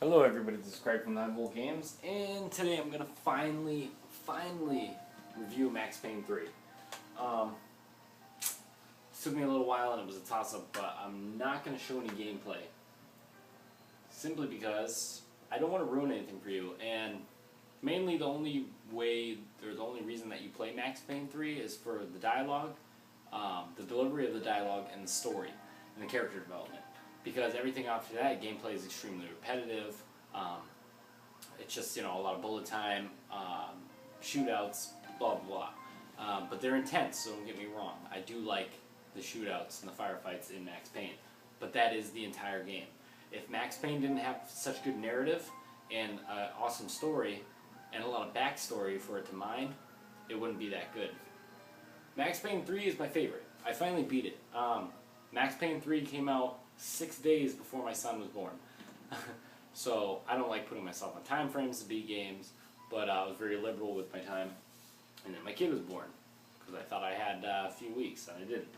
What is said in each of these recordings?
Hello everybody, this is Craig from 9V Games, and today I'm gonna finally review Max Payne 3. It took me a little while and it was a toss-up, but I'm not gonna show any gameplay. Simply because I don't want to ruin anything for you, and mainly the only reason that you play Max Payne 3 is for the dialogue, the delivery of the dialogue, and the story, and the character development. Because everything after that, gameplay is extremely repetitive. It's just, a lot of bullet time, shootouts, blah, blah, blah. But they're intense, so don't get me wrong. I do like the shootouts and the firefights in Max Payne. But that is the entire game. If Max Payne didn't have such good narrative and an awesome story and a lot of backstory for it to mine, it wouldn't be that good. Max Payne 3 is my favorite. I finally beat it. Max Payne 3 came out 6 days before my son was born. So I don't like putting myself on time frames to beat games, but I was very liberal with my time. And then my kid was born, because I thought I had a few weeks, and I didn't.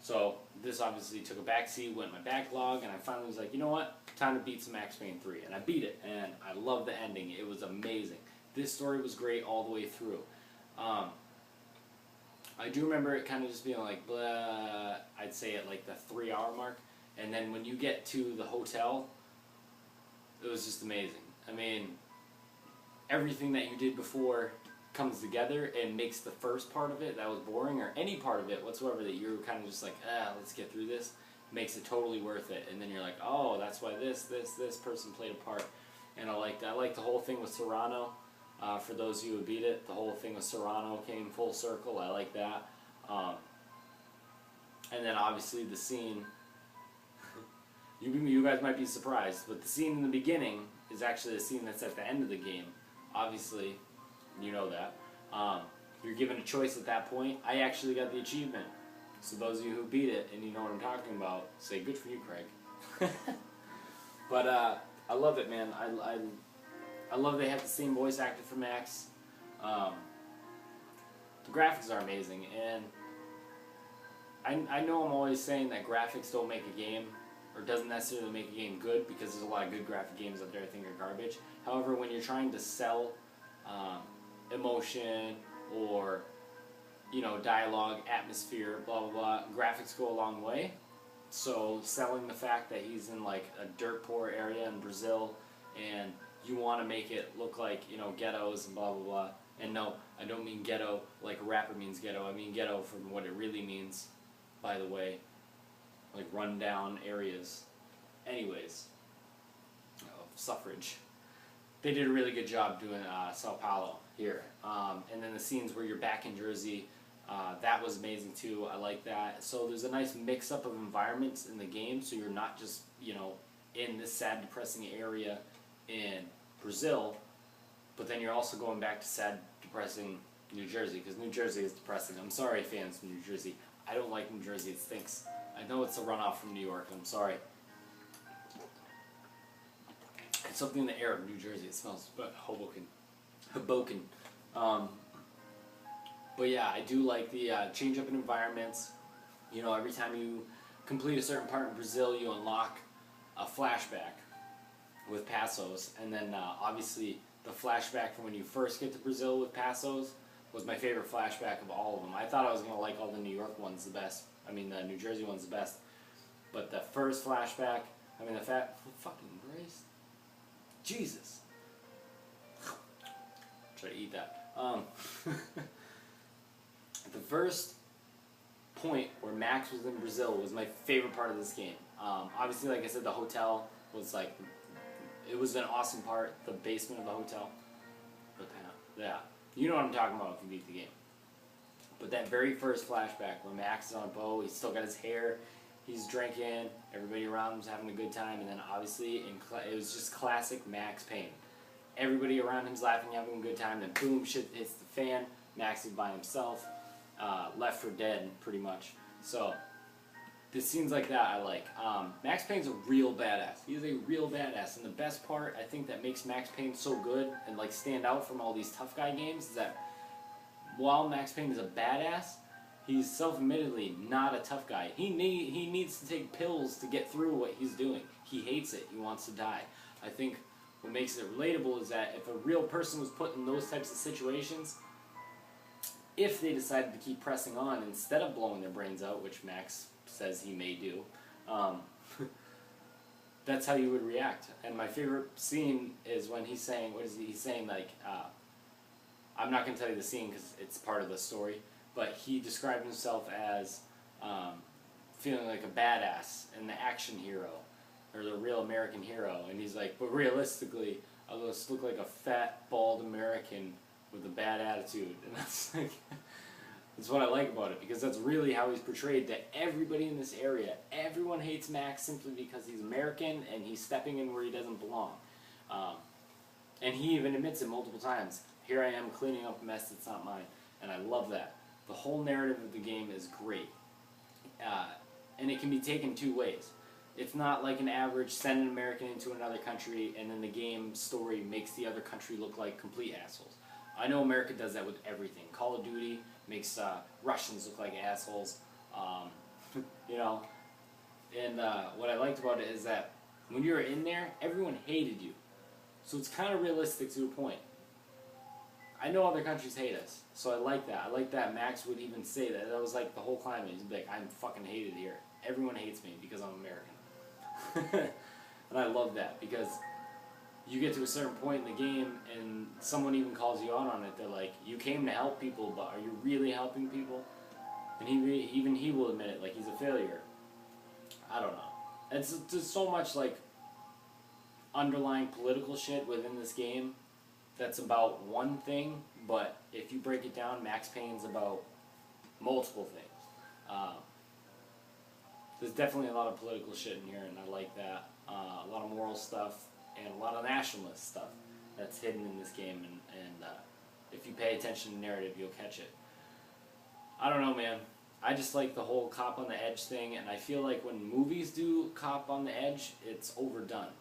So this obviously took a backseat, went in my backlog, and I finally was like, you know what, time to beat some Max Payne 3. And I beat it, and I love the ending. It was amazing. This story was great all the way through. I do remember it kind of just being like, blah, I'd say at like the 3-hour mark. And then when you get to the hotel, it was just amazing. I mean, everything that you did before comes together and makes the first part of it that was boring, or any part of it whatsoever that you're kind of just like, let's get through this, makes it totally worth it. And then you're like, oh, that's why this person played a part. And I liked the whole thing with Serrano. For those of you who beat it, the whole thing with Serrano came full circle. I like that. And then obviously the scene, you guys might be surprised, but the scene in the beginning is actually the scene that's at the end of the game. Obviously, you know that. You're given a choice at that point. I actually got the achievement. So those of you who beat it and you know what I'm talking about, say good for you, Craig. But I love it, man. I love they have the same voice actor for Max. The graphics are amazing, and I know I'm always saying that graphics don't make a game, or doesn't necessarily make a game good, because there's a lot of good graphic games out there I think are garbage. However, when you're trying to sell emotion or dialogue, atmosphere, blah blah blah, graphics go a long way. So selling the fact that he's in like a dirt poor area in Brazil, and you want to make it look like ghettos and blah blah blah. And no, I don't mean ghetto like a rapper means ghetto. I mean ghetto from what it really means, by the way. Like rundown areas. Anyways, suffrage. They did a really good job doing Sao Paulo here. And then the scenes where you're back in Jersey, that was amazing too. I like that. So there's a nice mix-up of environments in the game, so you're not just, in this sad, depressing area in Brazil, but then you're also going back to sad, depressing New Jersey, because New Jersey is depressing. I'm sorry, fans from New Jersey. I don't like New Jersey. It stinks. I know it's a runoff from New York. I'm sorry. It's something in the air of New Jersey. It smells Hoboken. But yeah, I do like the change up in environments. Every time you complete a certain part in Brazil, you unlock a flashback with Passos, and then obviously the flashback from when you first get to Brazil with Passos was my favorite flashback of all of them. I thought I was going to like all the New York ones the best. I mean, the New Jersey one's the best. But the first flashback, the fucking Grace. Jesus. Try to eat that. The first point where Max was in Brazil was my favorite part of this game. Obviously, like I said, the hotel was like, it was an awesome part. The basement of the hotel. Yeah. You know what I'm talking about if you beat the game. But that very first flashback where Max is on a boat, he's still got his hair, he's drinking, everybody around him's having a good time, and then obviously it was just classic Max Payne. Everybody around him's laughing, having a good time, then boom, shit hits the fan, Max is by himself, left for dead, pretty much. So, the scenes like that I like. Max Payne's a real badass. He is a real badass, and the best part, I think, that makes Max Payne so good and like stand out from all these tough guy games is that while Max Payne is a badass, he's self-admittedly not a tough guy. He needs to take pills to get through what he's doing. He hates it. He wants to die. I think what makes it relatable is that if a real person was put in those types of situations, if they decided to keep pressing on instead of blowing their brains out, which Max says he may do, that's how you would react. And my favorite scene is when he's saying, what is he? He's saying, like, I'm not going to tell you the scene because it's part of the story, but he described himself as feeling like a badass and the action hero, or the real American hero. And he's like, but realistically, I'll just look like a fat, bald American with a bad attitude. And that's like, that's what I like about it, because that's really how he's portrayed to everybody in this area. Everyone hates Max simply because he's American and he's stepping in where he doesn't belong. And he even admits it multiple times. Here I am cleaning up a mess that's not mine. And I love that. The whole narrative of the game is great. And it can be taken two ways. It's not like an average send an American into another country and then the game story makes the other country look like complete assholes. I know America does that with everything. Call of Duty makes Russians look like assholes. You know, and what I liked about it is that when you were in there, everyone hated you. So it's kind of realistic to a point. I know other countries hate us, so I like that. I like that Max would even say that. That was like the whole climate. He'd be like, I'm fucking hated here. Everyone hates me because I'm American. And I love that, because you get to a certain point in the game and someone even calls you out on it. They're like, you came to help people, but are you really helping people? And even he will admit it, like he's a failure. I don't know. It's just so much like underlying political shit within this game that's about one thing, but if you break it down, Max Payne's about multiple things. There's definitely a lot of political shit in here, and I like that. A lot of moral stuff, and a lot of nationalist stuff that's hidden in this game, and if you pay attention to the narrative, you'll catch it. I don't know, man. I just like the whole cop on the edge thing, and I feel like when movies do cop on the edge, it's overdone.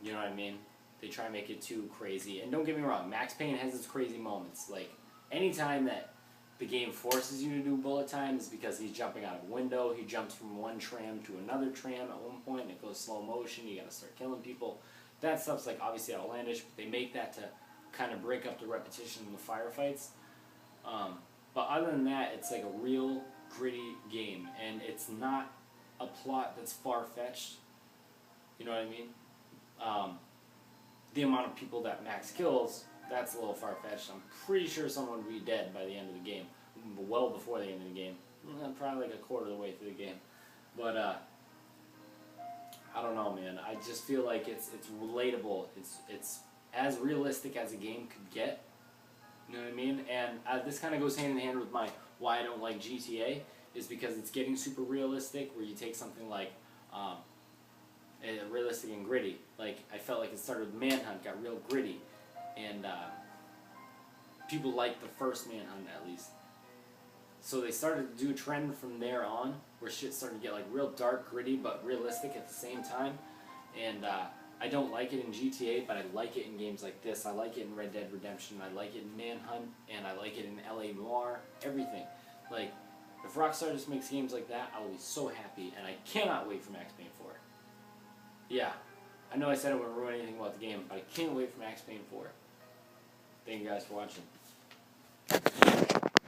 You know what I mean? They try to make it too crazy. And don't get me wrong, Max Payne has its crazy moments. Like, anytime that the game forces you to do bullet time is because he's jumping out of a window, he jumps from one tram to another tram at one point, and it goes slow motion, you gotta start killing people. That stuff's like obviously outlandish, but they make that to kind of break up the repetition in the firefights. But other than that, it's like a real gritty game, and it's not a plot that's far-fetched. You know what I mean? The amount of people that Max kills, that's a little far-fetched. I'm pretty sure someone would be dead by the end of the game, well before the end of the game. Probably like a quarter of the way through the game. But I don't know, man. I just feel like it's relatable. It's as realistic as a game could get. You know what I mean? And this kind of goes hand in hand with why I don't like GTA, is because it's getting super realistic, where you take something like realistic and gritty. Like, I felt like it started with Manhunt, got real gritty, and people liked the first Manhunt at least. So they started to do a trend from there on, where shit started to get like real dark, gritty, but realistic at the same time. And I don't like it in GTA, but I like it in games like this. I like it in Red Dead Redemption, I like it in Manhunt, and I like it in LA Noire, everything. Like, if Rockstar just makes games like that, I will be so happy, and I cannot wait for Max Payne 4. Yeah, I know I said I wouldn't ruin anything about the game, but I can't wait for Max Payne 4. Thank you guys for watching.